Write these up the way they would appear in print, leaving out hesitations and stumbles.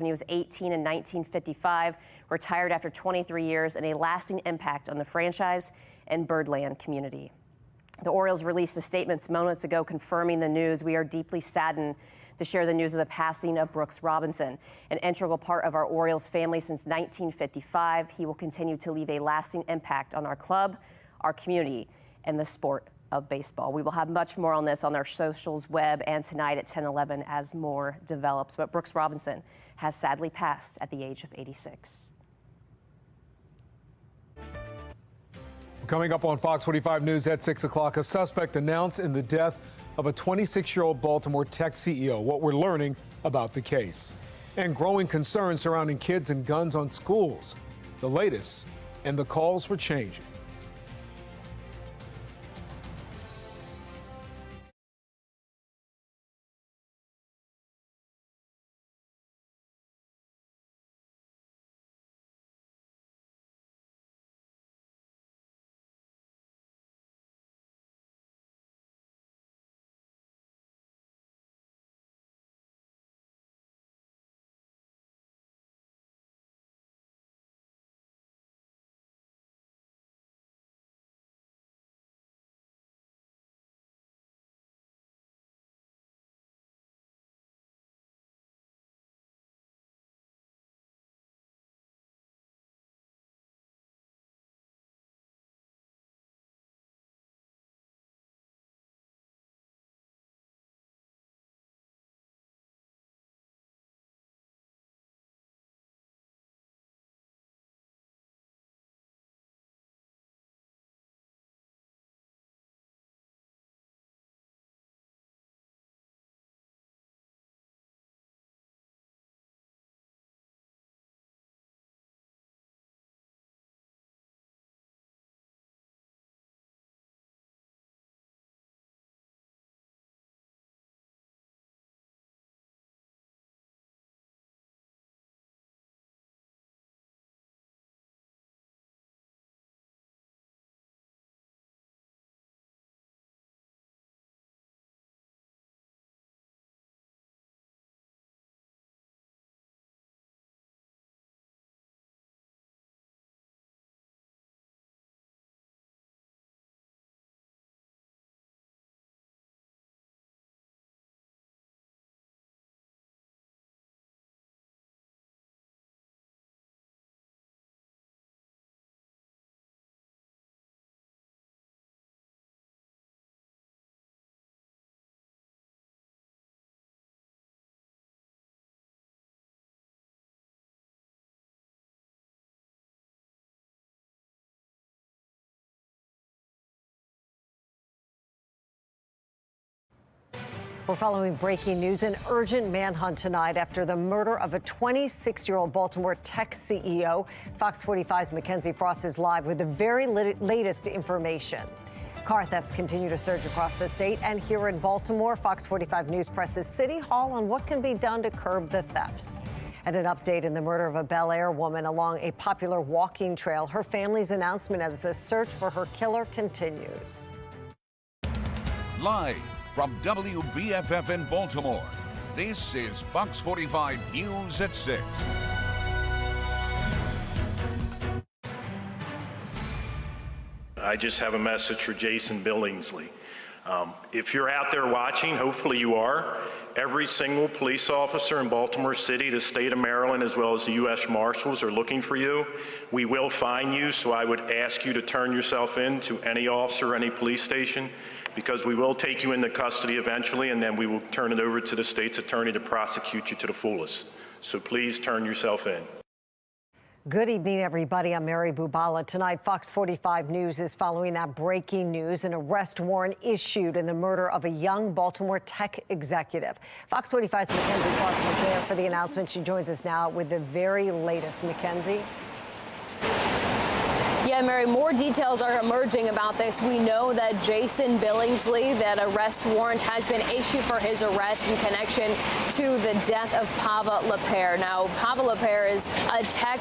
when he was 18 in 1955, retired after 23 years, and a lasting impact on the franchise and Birdland community. The Orioles released a statement moments ago confirming the news. We are deeply saddened to share the news of the passing of Brooks Robinson, an integral part of our Orioles family since 1955. He will continue to leave a lasting impact on our club, our community, and the sport of baseball. We will have much more on this on our socials, web, and tonight at 10:11 as more develops. But Brooks Robinson has sadly passed at the age of 86. Coming up on Fox 45 News at 6 o'clock, a suspect announced in the death of a 26-year-old Baltimore tech CEO. What we're learning about the case. And growing concerns surrounding kids and guns on schools. The latest and the calls for change. We're following breaking news, an urgent manhunt tonight after the murder of a 26-year-old Baltimore tech CEO. Fox 45's Mackenzie Frost is live with the very latest information. Car thefts continue to surge across the state, and here in Baltimore, Fox 45 News presses City Hall on what can be done to curb the thefts. And an update in the murder of a Bel Air woman along a popular walking trail. Her family's announcement as the search for her killer continues. Live from WBFF in Baltimore, this is Fox 45 News at 6. I just have a message for Jason Billingsley. If you're out there watching, hopefully you are, every single police officer in Baltimore City, the state of Maryland, as well as the U.S. Marshals are looking for you. We will find you, so I would ask you to turn yourself in to any officer, any police station, because we will take you into custody eventually, and then we will turn it over to the state's attorney to prosecute you to the fullest. So please turn yourself in. Good evening, everybody. I'm Mary Bubala. Tonight, Fox 45 News is following that breaking news. An arrest warrant issued in the murder of a young Baltimore tech executive. Fox 45's Mackenzie Frost was there for the announcement. She joins us now with the very latest. Mackenzie? Yeah, Mary, more details are emerging about this. We know that Jason Billingsley, that arrest warrant has been issued for his arrest in connection to the death of Pava LaPere. Now, Pava LaPere is a tech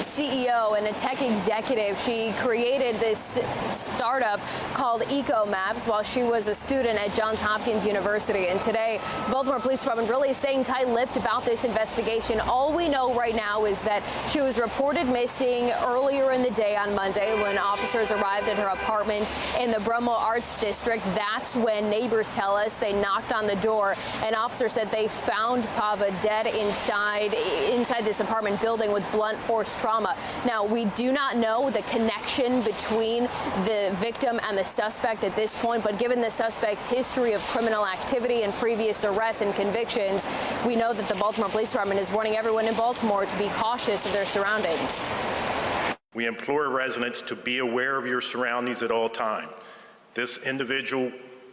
CEO and a tech executive. She created this startup called EcoMaps while she was a student at Johns Hopkins University. And today, the Baltimore Police Department really is staying tight-lipped about this investigation. All we know right now is that she was reported missing earlier in the day on Monday when officers arrived at her apartment in the Bromo Arts District. That's when neighbors tell us they knocked on the door. An officer said they found Pava dead inside this apartment building with blunt force trauma. Now, we do not know the connection between the victim and the suspect at this point, but given the suspect's history of criminal activity and previous arrests and convictions, we know that the Baltimore Police Department is warning everyone in Baltimore to be cautious of their surroundings. We implore residents to be aware of your surroundings at all times. This individual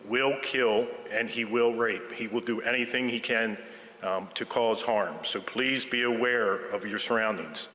will kill and he will rape. He will do anything he can to cause harm. So please be aware of your surroundings.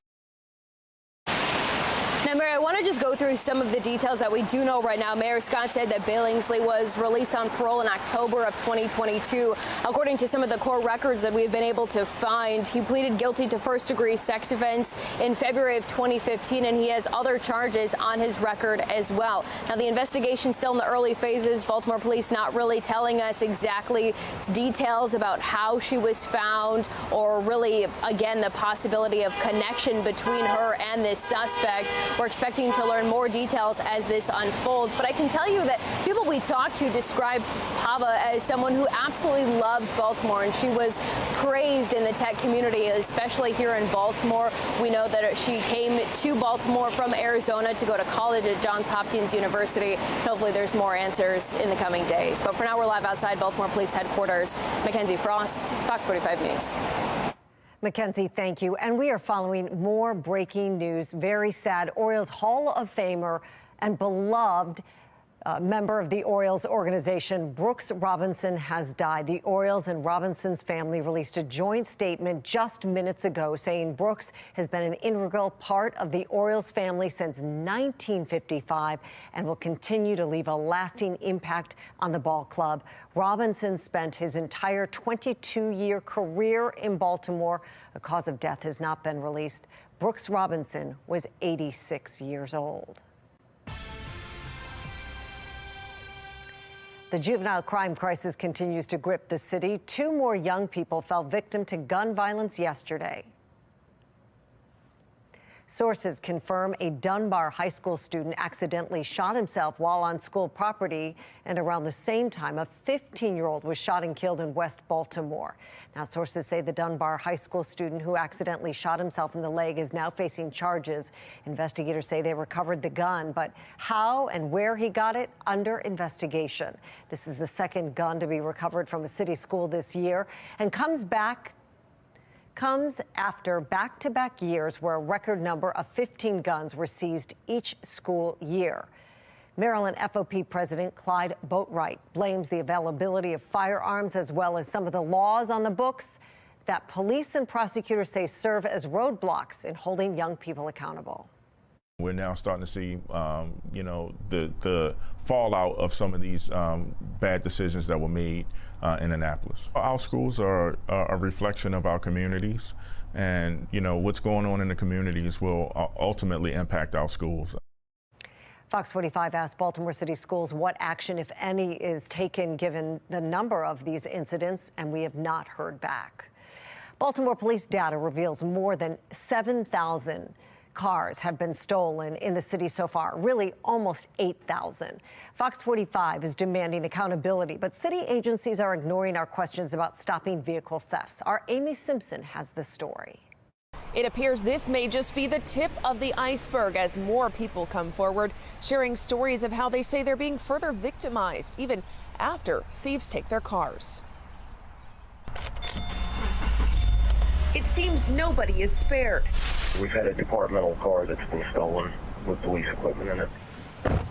Now, Mary, I want to just go through some of the details that we do know right now. Mayor Scott said that Billingsley was released on parole in October of 2022. According to some of the court records that we've been able to find, he pleaded guilty to first-degree sex offense in February of 2015, and he has other charges on his record as well. Now, the investigation's still in the early phases. Baltimore police not really telling us exactly details about how she was found or really, again, the possibility of connection between her and this suspect. We're expecting to learn more details as this unfolds. But I can tell you that people we talked to describe Pava as someone who absolutely loved Baltimore, and she was praised in the tech community, especially here in Baltimore. We know that she came to Baltimore from Arizona to go to college at Johns Hopkins University. Hopefully there's more answers in the coming days. But for now, we're live outside Baltimore Police Headquarters. Mackenzie Frost, Fox 45 News. Mackenzie, thank you. And we are following more breaking news. Very sad. Orioles Hall of Famer and beloved member of the Orioles organization, Brooks Robinson, has died. The Orioles and Robinson's family released a joint statement just minutes ago saying Brooks has been an integral part of the Orioles family since 1955 and will continue to leave a lasting impact on the ball club. Robinson spent his entire 22-year career in Baltimore. A cause of death has not been released. Brooks Robinson was 86 years old. The juvenile crime crisis continues to grip the city. 2 more young people fell victim to gun violence yesterday. Sources confirm a Dunbar High School student accidentally shot himself while on school property, and around the same time, a 15-year-old was shot and killed in West Baltimore. Now, sources say the Dunbar High School student who accidentally shot himself in the leg is now facing charges. Investigators say they recovered the gun, but how and where he got it, under investigation. This is the second gun to be recovered from a city school this year and comes after back-to-back years where a record number of 15 guns were seized each school year. Maryland FOP President Clyde Boatwright blames the availability of firearms as well as some of the laws on the books that police and prosecutors say serve as roadblocks in holding young people accountable. We're now starting to see, the fallout of some of these bad decisions that were made in Annapolis. Our schools are a reflection of our communities, and what's going on in the communities will ultimately impact our schools. Fox 45 asked Baltimore City Schools what action, if any, is taken given the number of these incidents, and we have not heard back. Baltimore police data reveals more than 7,000 cars have been stolen in the city so far, really almost 8,000. Fox 45 is demanding accountability, but city agencies are ignoring our questions about stopping vehicle thefts. Our Amy Simpson has the story. It appears this may just be the tip of the iceberg as more people come forward, sharing stories of how they say they're being further victimized, even after thieves take their cars. It seems nobody is spared. We've had a departmental car that's been stolen with police equipment in it.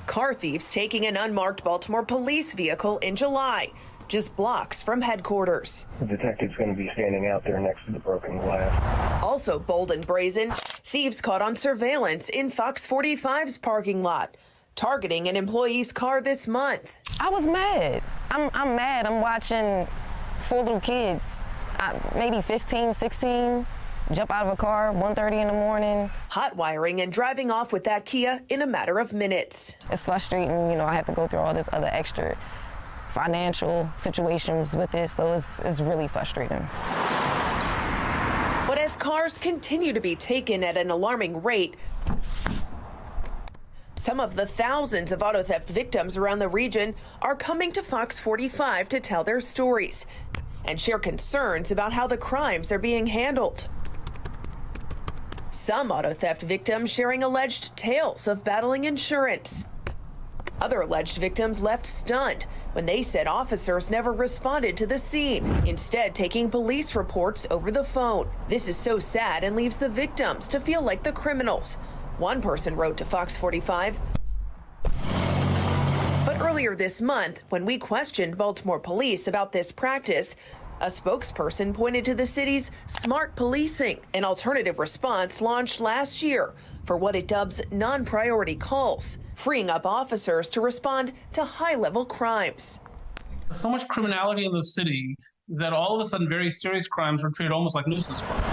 Car thieves taking an unmarked Baltimore police vehicle in July, just blocks from headquarters. The detective's going to be standing out there next to the broken glass. All Also bold and brazen, thieves caught on surveillance in Fox 45's parking lot, targeting an employee's car this month. I was mad. I'm mad. I'm watching 4 little kids, maybe 15, 16, jump out of a car 1:30 in the morning. Hot wiring and driving off with that Kia in a matter of minutes. It's frustrating, I have to go through all this other extra financial situations with this, so it's really frustrating. But as cars continue to be taken at an alarming rate, some of the thousands of auto theft victims around the region are coming to Fox 45 to tell their stories and share concerns about how the crimes are being handled. Some auto theft victims sharing alleged tales of battling insurance. Other alleged victims left stunned when they said officers never responded to the scene, instead taking police reports over the phone. This is so sad and leaves the victims to feel like the criminals. One person wrote to Fox 45. But earlier this month, when we questioned Baltimore police about this practice, a spokesperson pointed to the city's smart policing, an alternative response launched last year for what it dubs non-priority calls, freeing up officers to respond to high-level crimes. So much criminality in the city that all of a sudden very serious crimes are treated almost like nuisance crimes.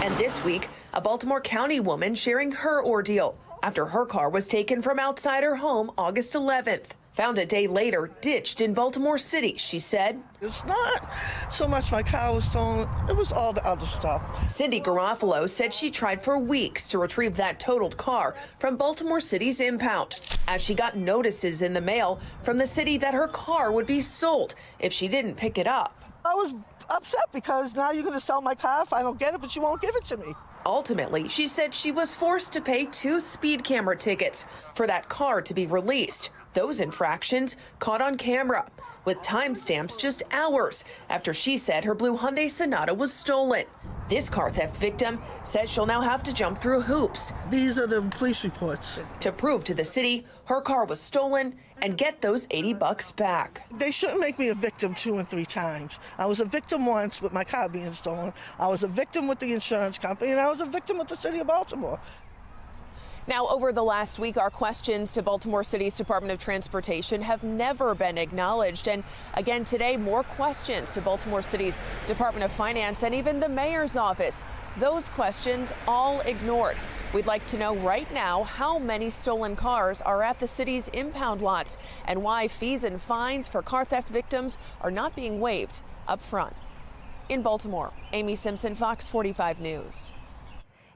And this week, a Baltimore County woman sharing her ordeal after her car was taken from outside her home August 11th. Found a day later, ditched in Baltimore City, she said. It's not so much my car was stolen, it was all the other stuff. Cindy Garofalo said she tried for weeks to retrieve that totaled car from Baltimore City's impound, as she got notices in the mail from the city that her car would be sold if she didn't pick it up. I was upset because now you're going to sell my car if I don't get it, but you won't give it to me. Ultimately, she said she was forced to pay 2 speed camera tickets for that car to be released. Those infractions caught on camera, with timestamps just hours after she said her blue Hyundai Sonata was stolen. This car theft victim says she'll now have to jump through hoops. These are the police reports. To prove to the city her car was stolen and get those $80 back. They shouldn't make me a victim 2 and 3 times. I was a victim once with my car being stolen. I was a victim with the insurance company, and I was a victim with the city of Baltimore. Now, over the last week, our questions to Baltimore City's Department of Transportation have never been acknowledged. And again today, more questions to Baltimore City's Department of Finance and even the mayor's office. Those questions all ignored. We'd like to know right now how many stolen cars are at the city's impound lots and why fees and fines for car theft victims are not being waived up front. In Baltimore, Amy Simpson, Fox 45 News.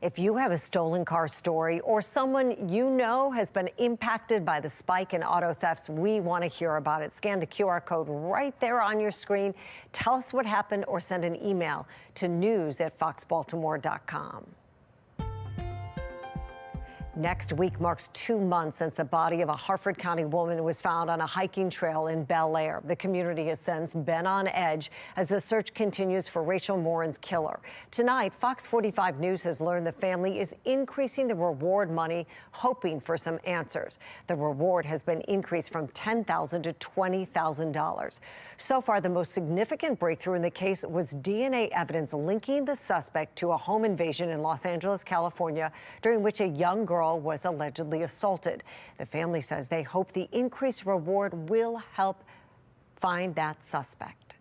If you have a stolen car story or someone you know has been impacted by the spike in auto thefts, we want to hear about it. Scan the QR code right there on your screen. Tell us what happened or send an email to news@foxbaltimore.com. Next week marks 2 months since the body of a Harford County woman was found on a hiking trail in Bel Air. The community has since been on edge as the search continues for Rachel Morin's killer. Tonight, Fox 45 News has learned the family is increasing the reward money, hoping for some answers. The reward has been increased from $10,000 to $20,000. So far, the most significant breakthrough in the case was DNA evidence linking the suspect to a home invasion in Los Angeles, California, during which a young girl was allegedly assaulted. The family says they hope the increased reward will help find that suspect.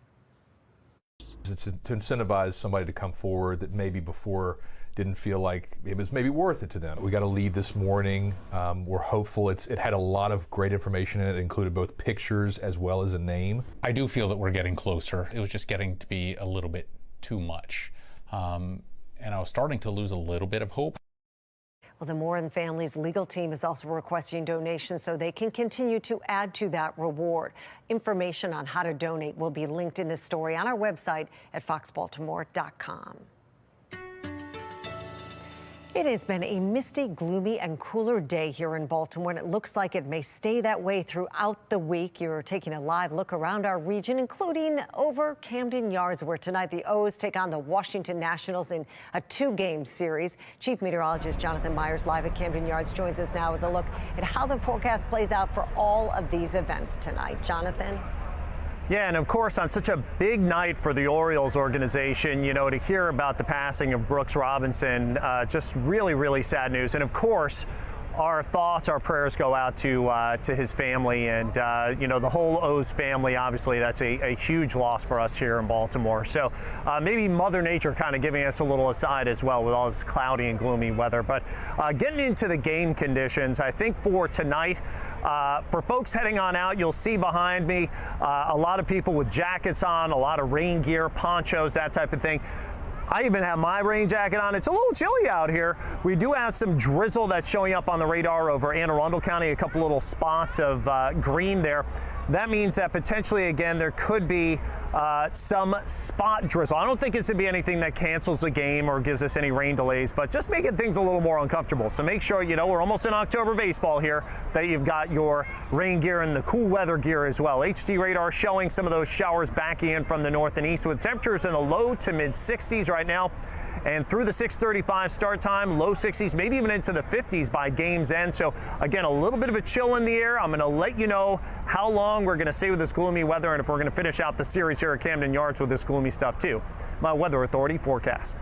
It's to incentivize somebody to come forward that maybe before didn't feel like it was maybe worth it to them. We got a lead this morning. We're hopeful. It had a lot of great information in it. It included both pictures as well as a name. I do feel that we're getting closer. It was just getting to be a little bit too much. And I was starting to lose a little bit of hope. Well, the Morin family's legal team is also requesting donations so they can continue to add to that reward. Information on how to donate will be linked in this story on our website at foxbaltimore.com. It has been a misty, gloomy, and cooler day here in Baltimore, and it looks like it may stay that way throughout the week. You're taking a live look around our region, including over Camden Yards, where tonight the O's take on the Washington Nationals in a 2-game series. Chief Meteorologist Jonathan Myers, live at Camden Yards, joins us now with a look at how the forecast plays out for all of these events tonight. Jonathan? Yeah, and of course, on such a big night for the Orioles organization, you know, to hear about the passing of Brooks Robinson, just really, really sad news. And of course, our thoughts, our prayers go out to his family and, you know, the whole O's family. Obviously, that's a huge loss for us here in Baltimore. So maybe Mother Nature kind of giving us a little aside as well with all this cloudy and gloomy weather. But getting into the game conditions, I think for tonight, for folks heading on out, you'll see behind me a lot of people with jackets on, a lot of rain gear, ponchos, that type of thing. I even have my rain jacket on. It's a little chilly out here. We do have some drizzle that's showing up on the radar over Anne Arundel County, a couple little spots of green there. That means that potentially, again, there could be some spot drizzle. I don't think it's going to be anything that cancels the game or gives us any rain delays, but just making things a little more uncomfortable. So make sure, you know, we're almost in October baseball here, that you've got your rain gear and the cool weather gear as well. HD radar showing some of those showers backing in from the north and east with temperatures in the low to mid 60s right now. And through the 6:35 start time, low 60s, maybe even into the 50s by game's end. So again, a little bit of a chill in the air. I'm going to let you know how long we're going to stay with this gloomy weather and if we're going to finish out the series here at Camden Yards with this gloomy stuff too. My Weather Authority forecast.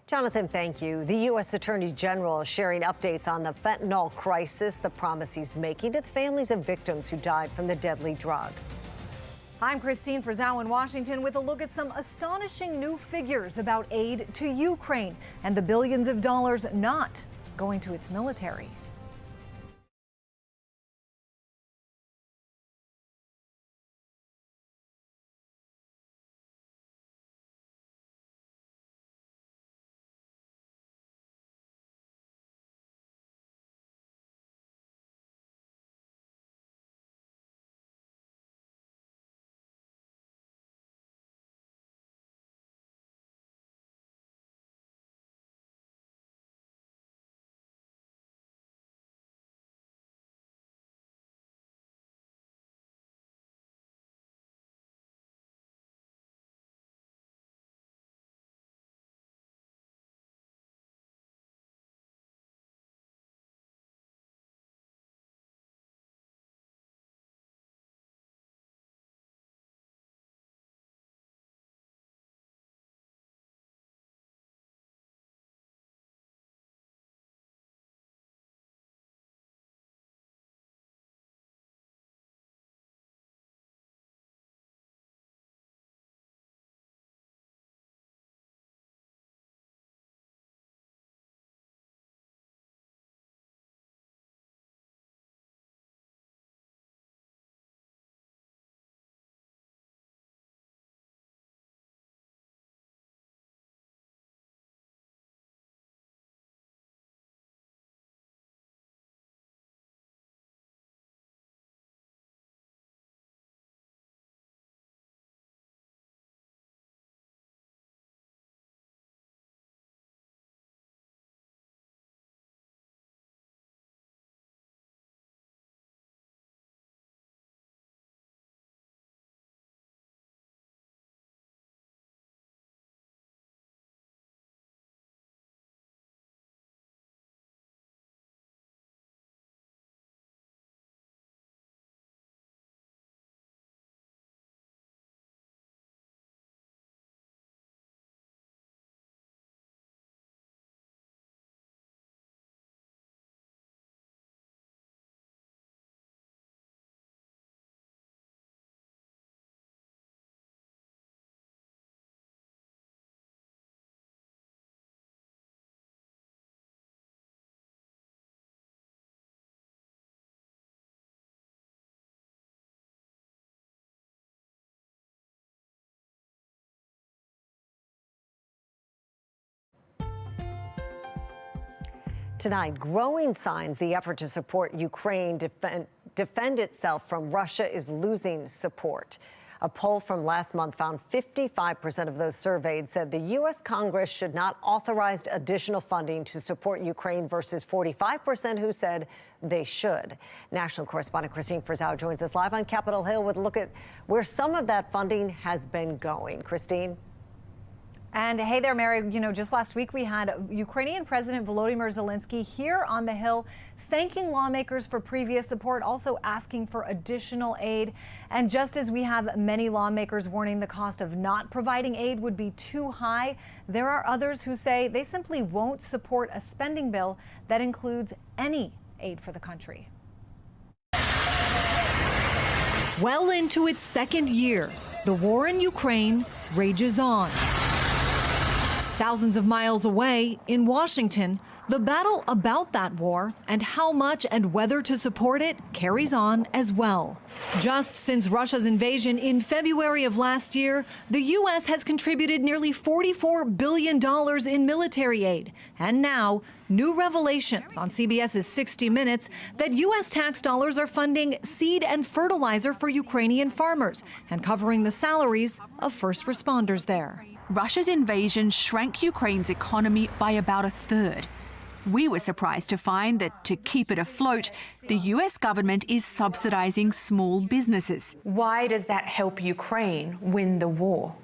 Jonathan, thank you. The U.S. Attorney General is sharing updates on the fentanyl crisis, the promise he's making to the families of victims who died from the deadly drug. I'm Christine Frizzau in Washington with a look at some astonishing new figures about aid to Ukraine and the billions of dollars not going to its military. Tonight, growing signs the effort to support Ukraine defend itself from Russia is losing support. A poll from last month found 55% of those surveyed said the U.S. Congress should not authorize additional funding to support Ukraine versus 45% who said they should. National correspondent Christine Frizzau joins us live on Capitol Hill with a look at where some of that funding has been going. Christine? And hey there, Mary. You know, just last week we had Ukrainian President Volodymyr Zelensky here on the Hill thanking lawmakers for previous support, also asking for additional aid. And just as we have many lawmakers warning the cost of not providing aid would be too high, there are others who say they simply won't support a spending bill that includes any aid for the country. Well into its second year, the war in Ukraine rages on. Thousands of miles away in Washington, the battle about that war and how much and whether to support it carries on as well. Just since Russia's invasion in February of last year, the U.S. has contributed nearly $44 billion in military aid. And now, new revelations on CBS's 60 Minutes that U.S. tax dollars are funding seed and fertilizer for Ukrainian farmers and covering the salaries of first responders there. Russia's invasion shrank Ukraine's economy by about a third. We were surprised to find that to keep it afloat, the U.S. government is subsidizing small businesses. Why does that help Ukraine win the war?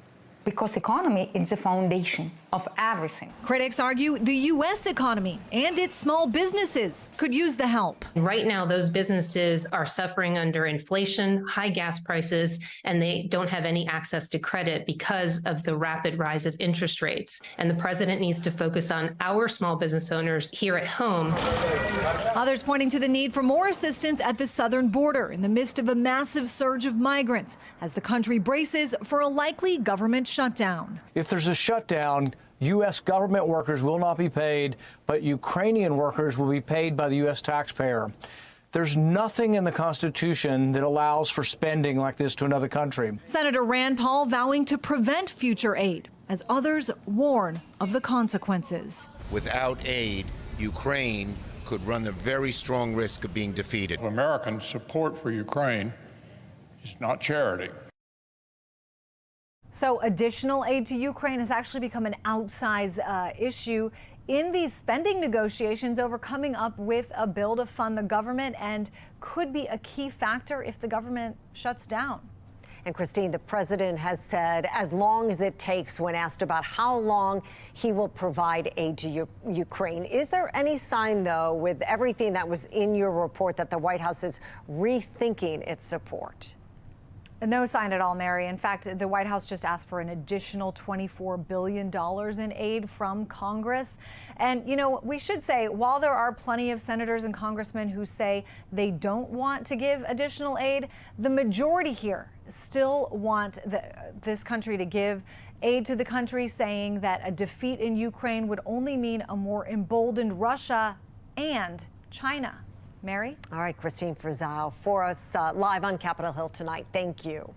Because economy is the foundation of everything. Critics argue the U.S. economy and its small businesses could use the help. Right now, those businesses are suffering under inflation, high gas prices, and they don't have any access to credit because of the rapid rise of interest rates. And the president needs to focus on our small business owners here at home. Others pointing to the need for more assistance at the southern border in the midst of a massive surge of migrants as the country braces for a likely government shutdown. If there's a shutdown, U.S. government workers will not be paid, but Ukrainian workers will be paid by the U.S. taxpayer. There's nothing in the Constitution that allows for spending like this to another country. Senator Rand Paul vowing to prevent future aid as others warn of the consequences. Without aid, Ukraine could run the very strong risk of being defeated. American support for Ukraine is not charity. So additional aid to Ukraine has actually become an outsized issue in these spending negotiations over coming up with a bill to fund the government and could be a key factor if the government shuts down. And Christine, the president has said as long as it takes when asked about how long he will provide aid to Ukraine. Is there any sign, though, with everything that was in your report, that the White House is rethinking its support? No sign at all, Mary. In fact, the White House just asked for an additional $24 billion in aid from Congress. And, you know, we should say, while there are plenty of senators and congressmen who say they don't want to give additional aid, the majority here still want this country to give aid to the country, saying that a defeat in Ukraine would only mean a more emboldened Russia and China. Mary? All right, Christine Frizzell for us live on Capitol Hill tonight. Thank you.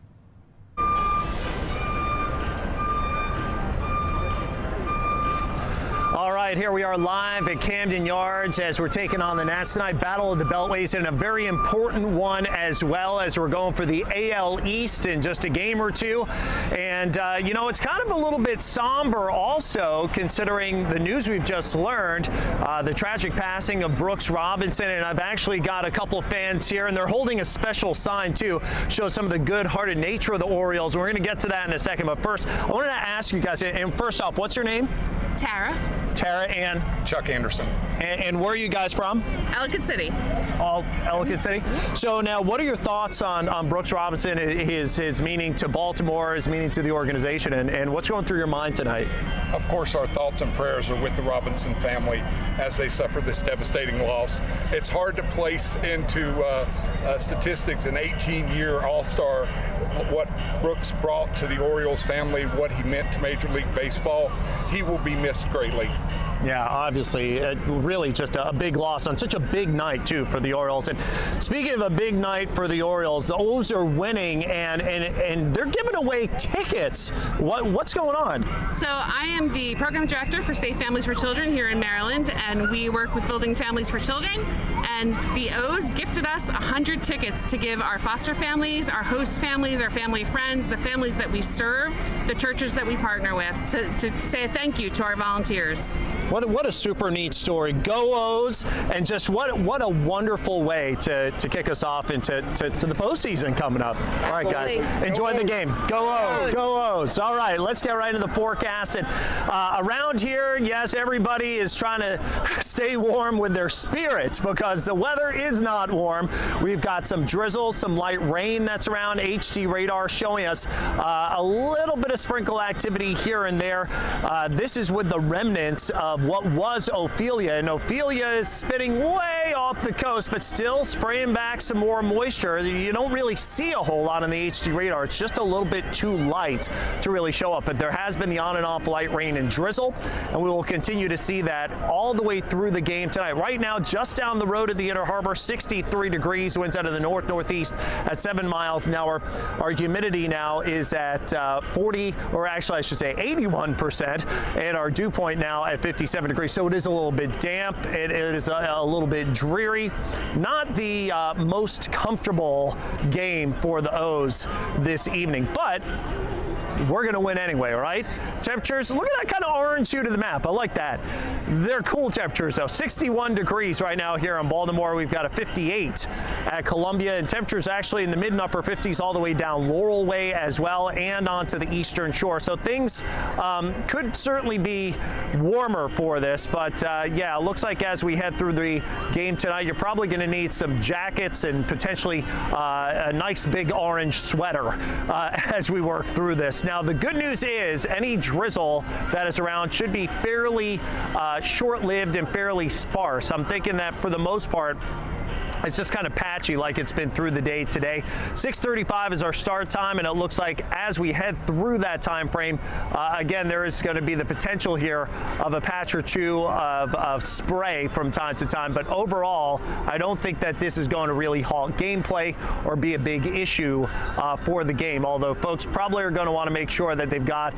All right, here we are live at Camden Yards as we're taking on the Nats tonight. Battle of the Beltways, and a very important one as well, as we're going for the AL East in just a game or two. And, you know, it's kind of a little bit somber also, considering the news we've just learned, the tragic passing of Brooks Robinson. And I've actually got a couple of fans here, and they're holding a special sign, too, shows some of the good-hearted nature of the Orioles. We're going to get to that in a second. But first, I wanted to ask you guys, and first off, what's your name? Tara. Tara and Chuck Anderson. And where are you guys from? Ellicott City. All Ellicott City. So now, what are your thoughts on Brooks Robinson, his meaning to Baltimore, his meaning to the organization, and what's going through your mind tonight? Of course, our thoughts and prayers are with the Robinson family as they suffer this devastating loss. It's hard to place into statistics an 18-year All-Star, what Brooks brought to the Orioles family, what he meant to Major League Baseball. He will be missed greatly. Yeah, obviously, really just a big loss on such a big night, too, for the Orioles. And speaking of a big night for the Orioles, the O's are winning, and they're giving away tickets. What's going on? So I am the program director for Safe Families for Children here in Maryland, and we work with Building Families for Children. And the O's gifted us 100 tickets to give our foster families, our host families, our family friends, the families that we serve, the churches that we partner with, to say a thank you to our volunteers. What a super neat story. Go O's, and just what a wonderful way to kick us off into the postseason coming up. All right, guys, enjoy the game. Go O's, go O's. All right, let's get right into the forecast. And around here, yes, everybody is trying to stay warm with their spirits because the weather is not warm. We've got some drizzle, some light rain that's around. HD radar showing us a little bit of sprinkle activity here and there. This is with the remnants of what was Ophelia, and Ophelia is spitting way off the coast, but still spraying back some more moisture. You don't really see a whole lot on the HD radar. It's just a little bit too light to really show up, but there has been the on and off light rain and drizzle, and we will continue to see that all the way through the game tonight. Right now, just down the road at the Inner Harbor, 63 degrees, winds out of the north-northeast at 7 miles an hour. Our humidity now is at 40, or actually I should say 81%, and our dew point now at 57 degrees. So it is a little bit damp. It is a little bit dreary. Not the most comfortable game for the O's this evening, but we're going to win anyway, right? Temperatures, look at that kind of orange hue to the map. I like that. They're cool temperatures, though. 61 degrees right now here in Baltimore. We've got a 58 at Columbia, and temperatures actually in the mid and upper 50s all the way down Laurel Way as well and onto the Eastern Shore. So things could certainly be warmer for this, but yeah, it looks like as we head through the game tonight, you're probably going to need some jackets and potentially a nice big orange sweater as we work through this. Now, the good news is any drizzle that is around should be fairly short-lived and fairly sparse. I'm thinking that for the most part, it's just kind of patchy like it's been through the day today. 6:35 is our start time, and it looks like as we head through that time frame, again, there is going to be the potential here of a patch or two of spray from time to time. But overall, I don't think that this is going to really halt gameplay or be a big issue for the game, although folks probably are going to want to make sure that they've got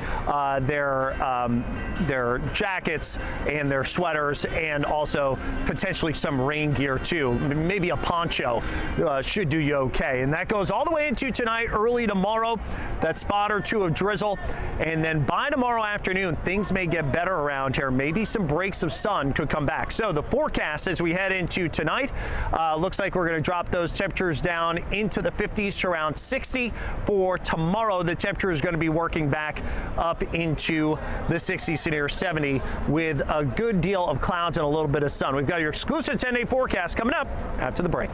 their jackets and their sweaters and also potentially some rain gear too. Maybe a poncho should do you okay. And that goes all the way into tonight, early tomorrow, that spot or two of drizzle. And then by tomorrow afternoon, things may get better around here. Maybe some breaks of sun could come back. So the forecast as we head into tonight, looks like we're going to drop those temperatures down into the 50s to around 60. For tomorrow, the temperature is going to be working back up into the 60s to near 70 with a good deal of clouds and a little bit of sun. We've got your exclusive 10-day forecast coming up after the break.